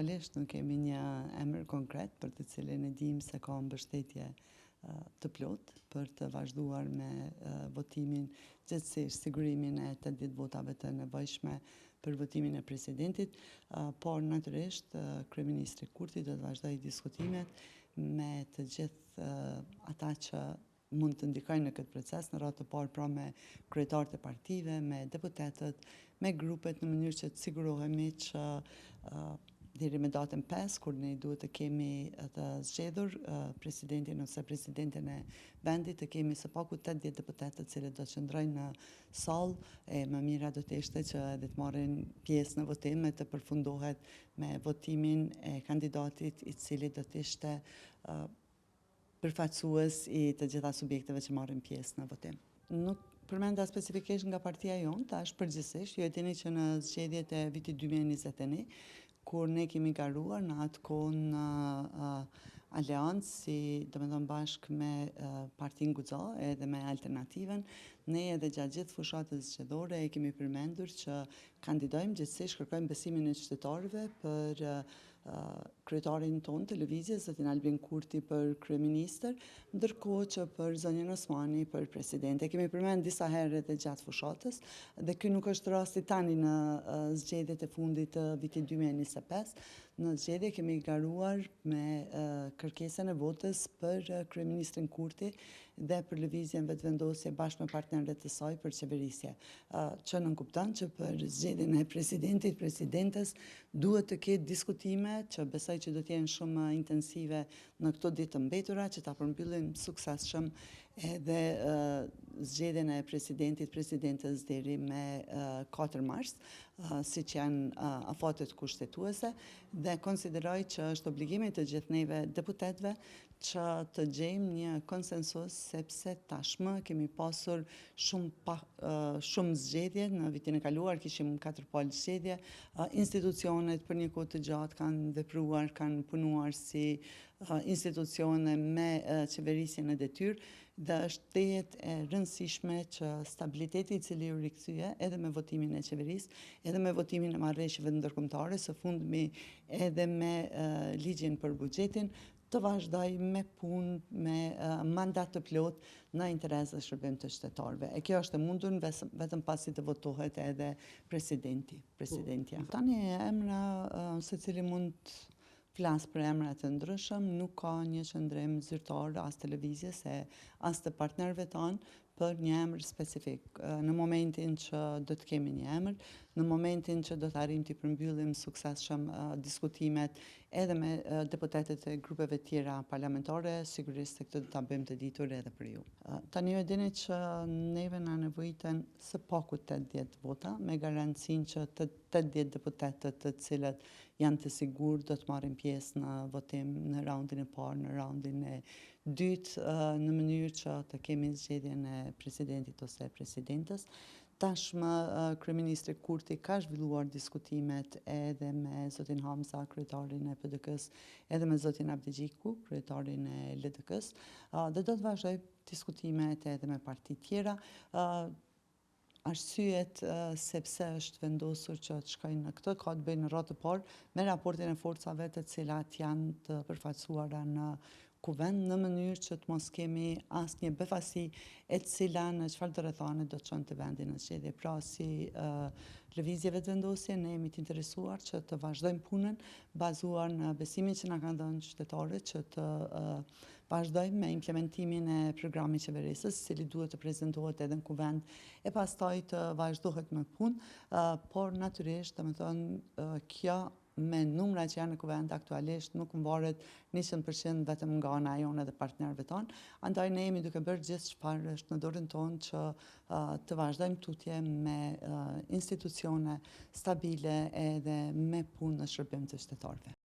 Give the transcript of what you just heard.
Aktualisht nuk kemi një emër konkret për të cilin e dim se ka mbështetje të plot për të vazhduar me votimin gjithsesi sigurimin e 80 votave të nevojshme për votimin e presidentit, por natyrisht kryeministri Kurti do të vazhdojë diskutimet me të gjithë ata që mund të ndikojnë në këtë proces, në radhë të parë pra me kryetarët e partive, me deputetët, me grupet, në mënyrë që të sigurohemi që deri me datën 5, kur ne duhet të kemi të zgjedhur presidentin ose presidenten e vendit, të kemi së paku 80 deputetë të cilët do të qëndrojnë në sallë, e më mira do të ishte që edhe të marrin pjesë në votim e të përfundohet me votimin e kandidatit i cili do të ishte përfaqësues i të gjitha subjekteve që marrin pjesë në votim. Nuk përmenda specifikisht nga partia jonë, tash përgjithsisht, ju e dini që në zgjedhjet e vitit 2021, kur ne kemi garuar në atë kohë në aleancë, si domethënë bashkë me Partinë Guxo edhe me Alternativën, ne edhe gjatë gjithë fushatës zgjedhore e kemi përmendur që kandidojmë gjithsesi, kërkojmë besimin e qytetarëve për kryetarin tonë të lëvizjes, zotin Albin Kurti për kryeministër, ndërkohë që për zonjën Osmani për presidente. Kemi përmendur disa herë edhe gjatë fushatës, dhe ky nuk është rasti tani në zgjedhjet e fundit të vitit 2025. Në zgjedhje kemi garuar me kërkesën e votës për kryeministrin Kurti dhe për lëvizjen vetëvendosje bashkë me partnerët e saj për qeverisje. Që nënkupton që për zgjedhjen e presidentit, presidentes duhet të ketë diskutime që besoj që do të jenë shumë intensive në këto ditë të mbetura, që ta përmbyllim suksesshëm edhe zgjedhjen e presidentit, presidentes deri me 4 mars, siç janë afatet kushtetuese, dhe konsideroj që është obligimi të gjithë neve deputetëve që të gjejmë një konsensus, sepse tashmë kemi pasur shumë zgjedhje. Në vitin e kaluar kishim 4 palë zgjedhje, institucionet për një kohë të gjatë kanë vepruar, kanë punuar si institucione me qeverisjen e detyrë, dhe është tejet e rëndësishme që stabiliteti i cili u rikthye edhe me votimin e qeverisë, edhe me votimin e marrëveshjeve ndërkombëtare, së fundmi edhe me ligjin për buxhetin, të vazhdoj me punë, me mandat të plot në interes dhe shërbim të qytetarëve. E kjo është e mundur vetëm pasi të votohet edhe presidentja. Tani emra secili mund flas për emra të ndryshëm, nuk ka një qëndrim zyrtar as të lëvizjes as të partnerëve tanë për një emër specifik. Në momentin që do të kemi një emër, në momentin që do të arrijmë të përmbyllim suksesshëm diskutimet edhe me deputetët e grupeve tjera parlamentare, sigurisht se këtë do ta bëjmë të ditur edhe për ju. Tani ju e dini që neve na nevojiten së paku 80 vota, me garancinë që të 80 deputetët të cilët janë të sigurt do të marrin pjesë në votim në raundin e parë, në raundin e dytë, në mënyrë që të kemi zgjedhjen e presidentit ose presidentes. Tashmë kryeministri Kurti ka zhvilluar diskutimet edhe me zotin Hamza, kryetarin e PDK-s, edhe me zotin Abdi Gjiku, kryetarin e LDK-s, dhe do të vazhdoj diskutimet edhe me parti tjera. Arsyet sepse është vendosur që të shkojnë në këtë ka të bëjë në radhë të parë me raportin e forcave të cilat janë të përfaqësuara në kuvend, në mënyrë që të mos kemi asnjë befasi e cila në çfarë të rrethane do të çonte vendin në zgjedhje. Pra si lëvizje vetëvendosje, ne jemi të interesuar që të vazhdojmë punën bazuar në besimin që na kanë dhënë qytetarët, që të vazhdojmë me implementimin e programit qeverisës, i cili duhet të prezantohet edhe në kuvend e pastaj të vazhdohet me punë, por natyrisht, domethënë, kjo me numrat që janë në kuvend aktualisht nuk varet 100% vetëm nga ana jonë dhe partnerëve tonë. Andaj ne jemi duke bërë gjithë çfarë është në dorën tonë që të vazhdojmë tutje me institucione stabile edhe me punë në shërbim të qytetarëve.